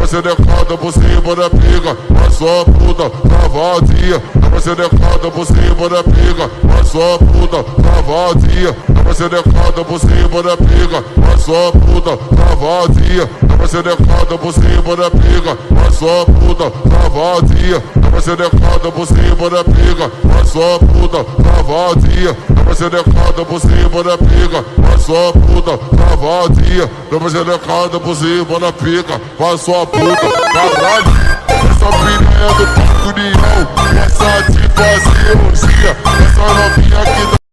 vai ser decada por cima da pica, vai só puta, cavadinha. Vai ser decada por cima da pica, vai só puta, cavadinha. Vai ser decada por cima da pica, vai só puta, cavadinha. Vai ser decada por cima da pica, vai só puta, cavadinha. Vai ser decada por cima da pica, vai só puta, cavadinha. Vai ser decada por cima da pica, vai só puta, cavadinha. Vai ser decada por cima da pica, vai só puta, caralho. Essa piranha do Parque União, essa tipo assim, essa novinha aqui